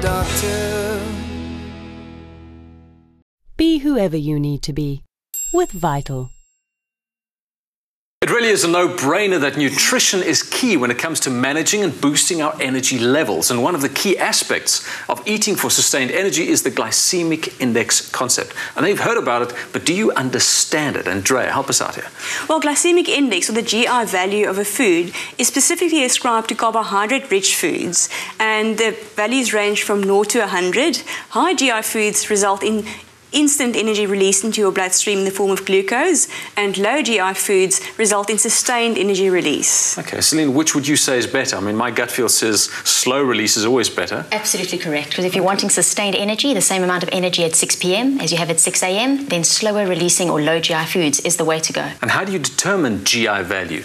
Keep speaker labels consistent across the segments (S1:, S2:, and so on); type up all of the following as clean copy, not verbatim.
S1: doctor.
S2: Be whoever you need to be with Vital.
S3: It really is a no-brainer that nutrition is key when it comes to managing and boosting our energy levels. And one of the key aspects of eating for sustained energy is the glycemic index concept. I know you've heard about it, but do you understand it? Andrea, help us out here.
S4: Well, glycemic index, or the GI value of a food, is specifically ascribed to carbohydrate-rich foods. And the values range from 0 to 100. High GI foods result in instant energy released into your bloodstream in the form of glucose, and low GI foods result in sustained energy release.
S3: Okay, Celine, which would you say is better? I mean, my gut feel says slow release is always better.
S5: Absolutely correct, because if you're wanting sustained energy, the same amount of energy at 6 p.m. as you have at 6 a.m., then slower releasing or low GI foods is the way to go.
S3: And how do you determine GI value?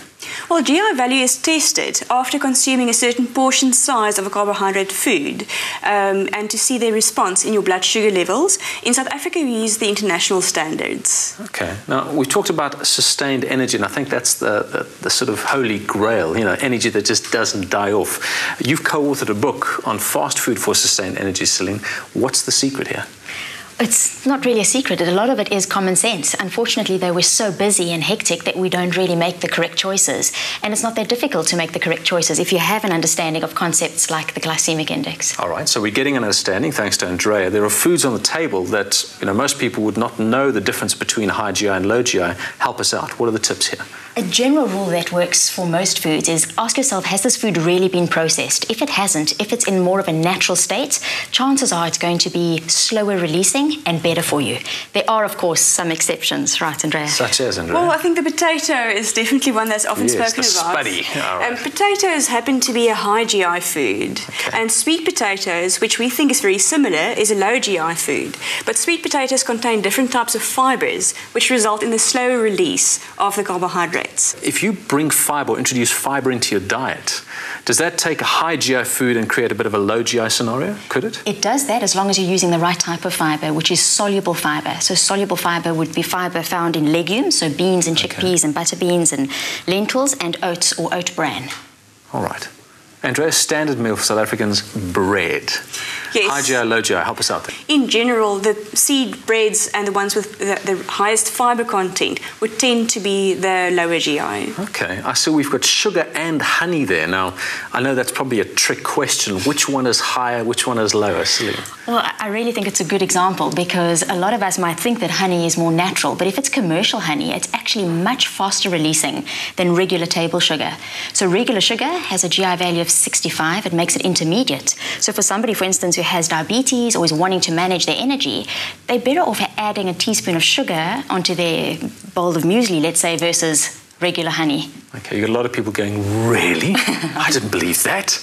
S4: Well, GI value is tested after consuming a certain portion size of a carbohydrate food and to see their response in your blood sugar levels. In South Africa, we use the international standards.
S3: Okay. Now, we talked about sustained energy, and I think that's the sort of holy grail, you know, energy that just doesn't die off. You've co-authored a book on fast food for sustained energy, Celine. What's the secret here?
S5: It's not really a secret. A lot of it is common sense. Unfortunately, though, we're so busy and hectic that we don't really make the correct choices. And it's not that difficult to make the correct choices if you have an understanding of concepts like the glycemic index.
S3: All right, so we're getting an understanding, thanks to Andrea. There are foods on the table that, you know, most people would not know the difference between high GI and low GI. Help us out. What are the tips here?
S5: A general rule that works for most foods is ask yourself, has this food really been processed? If it hasn't, if it's in more of a natural state, chances are it's going to be slower releasing and better for you. There are, of course, some exceptions, right, Andrea?
S3: Such as, Andrea?
S4: Well, I think the potato is definitely one that's often spoken about.
S3: Spuddy.
S4: Potatoes happen to be a high GI food.
S3: Okay.
S4: And sweet potatoes, which we think is very similar, is a low GI food. But sweet potatoes contain different types of fibres, which result in the slower release of the carbohydrates.
S3: If you bring fibre or introduce fibre into your diet, does that take a high GI food and create a bit of a low GI scenario? Could it?
S5: It does that as long as you're using the right type of fibre, which is soluble fibre. So soluble fibre would be fibre found in legumes, so beans and chickpeas and butter beans and lentils, and oats or oat bran.
S3: All right. Andrea, standard meal for South Africans, bread.
S4: Yes.
S3: High GI, low GI, help us out there.
S4: In general, the seed breads and the ones with the highest fibre content would tend to be the lower GI.
S3: Okay, I see we've got sugar and honey there. Now, I know that's probably a trick question. Which one is higher, which one is lower, Celine?
S5: Well, I really think it's a good example because a lot of us might think that honey is more natural, but if it's commercial honey, it's actually much faster releasing than regular table sugar. So regular sugar has a GI value of 65. It makes it intermediate. So for somebody, for instance, who has diabetes or is wanting to manage their energy, they're better off adding a teaspoon of sugar onto their bowl of muesli, let's say, versus regular honey.
S3: Okay, you got a lot of people going, really? I didn't believe that.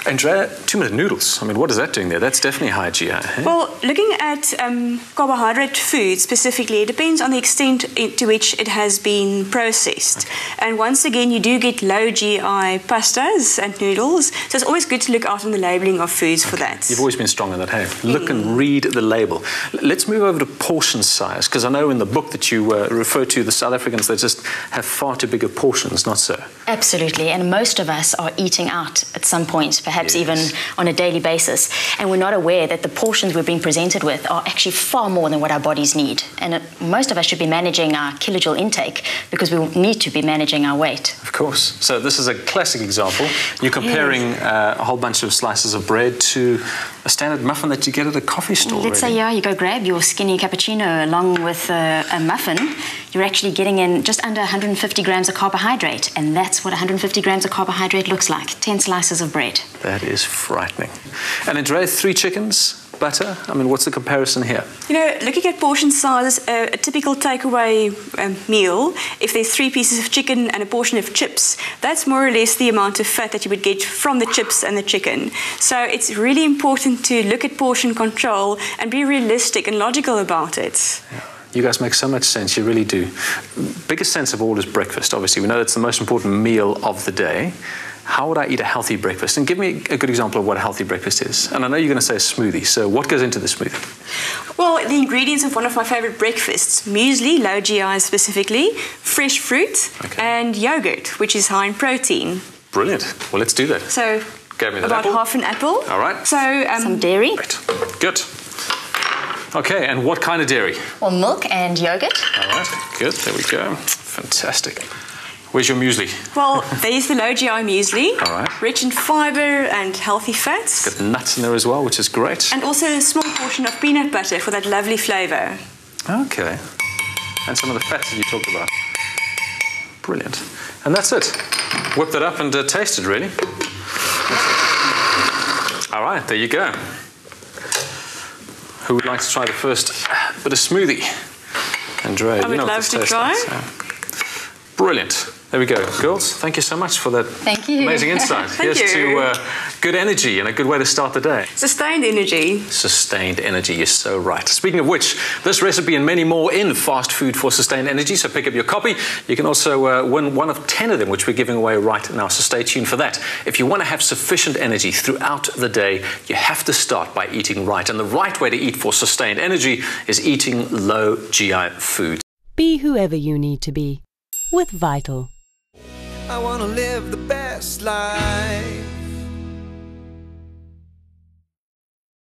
S3: Andrea, 2-minute noodles. I mean, what is that doing there? That's definitely high GI. Eh?
S4: Well, looking at carbohydrate food specifically, it depends on the extent to which it has been processed. Okay. And once again, you do get low GI pastas and noodles. So it's always good to look out on the labelling of foods for that.
S3: You've always been strong on that, hey? Look and read the label. Let's move over to portion size, because I know in the book that you refer to, the South Africans, they just have far too big of portions, not so?
S5: Absolutely, and most of us are eating out at some point, perhaps even on a daily basis, and we're not aware that the portions we're being presented with are actually far more than what our bodies need. And most of us should be managing our kilojoule intake because we need to be managing our weight.
S3: Of course. So this is a classic example. You're comparing a whole bunch of slices of bread to a standard muffin that you get at a coffee store.
S5: Let's say, you go grab your skinny cappuccino along with a muffin. You're actually getting in just under 150 grams of carbohydrate, and that's what 150 grams of carbohydrate looks like, 10 slices of bread.
S3: That is frightening. And Andrea, 3 chickens, butter? I mean, what's the comparison here?
S4: You know, looking at portion sizes, a typical takeaway meal, if there's 3 pieces of chicken and a portion of chips, that's more or less the amount of fat that you would get from the chips and the chicken. So it's really important to look at portion control and be realistic and logical about it.
S3: Yeah. You guys make so much sense, you really do. Biggest sense of all is breakfast, obviously. We know that's the most important meal of the day. How would I eat a healthy breakfast? And give me a good example of what a healthy breakfast is. And I know you're going to say a smoothie, so what goes into the smoothie?
S4: Well, the ingredients of one of my favourite breakfasts, muesli, low GI specifically, fresh fruit, and yogurt, which is high in protein.
S3: Brilliant. Well, let's do that.
S4: So,
S3: Gave me that
S4: about
S3: apple.
S4: half an apple.
S3: All right.
S4: So
S5: Some dairy.
S3: Right. Good. Okay, and what kind of dairy?
S5: Or milk and yogurt.
S3: All right, good. There we go. Fantastic. Where's your muesli?
S4: well, there's the low GI muesli.
S3: All right.
S4: Rich in fiber and healthy fats.
S3: Got nuts in there as well, which is great.
S4: And also a small portion of peanut butter for that lovely flavour.
S3: Okay. And some of the fats that you talked about. Brilliant. And that's it. Whip that up and taste it, really. All right, there you go. Who would like to try the first bit of smoothie? Andrea,
S4: I would love to try.
S3: Brilliant. There we go. Girls, thank you so much for that amazing insight.
S4: Thank
S3: Here's
S4: you.
S3: to good energy and a good way to start the day.
S4: Sustained energy.
S3: Sustained energy, you're so right. Speaking of which, this recipe and many more in Fast Food for Sustained Energy, so pick up your copy. You can also win one of 10 of them, which we're giving away right now, so stay tuned for that. If you want to have sufficient energy throughout the day, you have to start by eating right. And the right way to eat for sustained energy is eating low GI foods.
S2: Be whoever you need to be with Vital.
S1: I wanna live the best life.